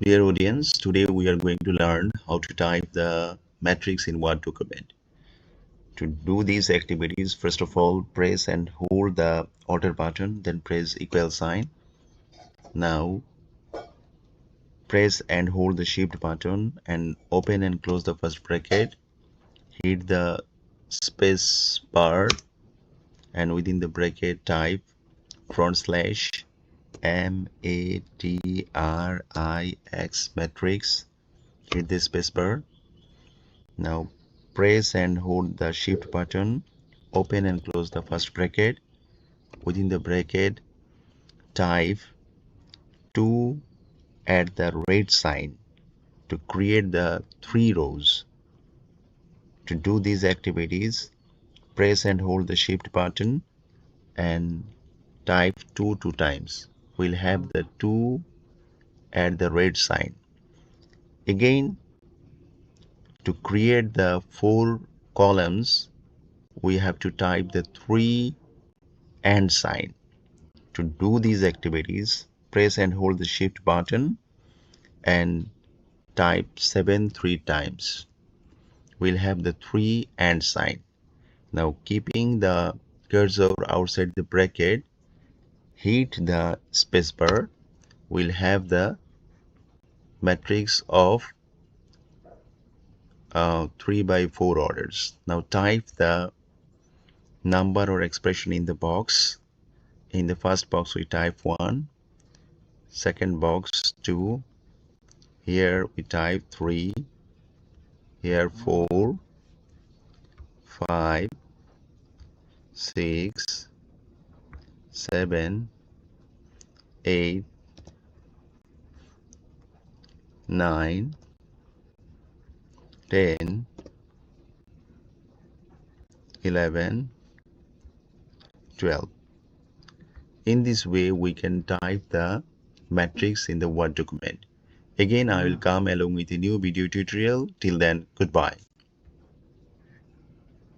Dear audience, today we are going to learn how to type the matrix in Word document. To do these activities, first of all, press and hold the Alt button, then press equal sign. Now, press and hold the Shift button and open and close the first bracket. Hit the space bar and within the bracket type /matrix matrix. Hit the space bar. Now press and hold the Shift button, open and close the first bracket. Within the bracket, type 2 at the red sign to create the 3 rows. To do these activities, press and hold the Shift button and type 2 times. We'll have the 2 at the red sign. Again, to create the 4 columns, we have to type the 3 and sign. To do these activities, press and hold the Shift button and type 7 3 times. We'll have the 3 and sign. Now keeping the cursor outside the bracket, hit the spacebar. We'll have the matrix of 3 by 4 orders. Now type the number or expression in the box. In the first box we type 1, second box 2, here we type 3, here 4, 5, 6, 7, 8, 9, 10, 11, 12. In this way we can type the matrix in the Word document. Again, I will come along with a new video tutorial. Till then, goodbye.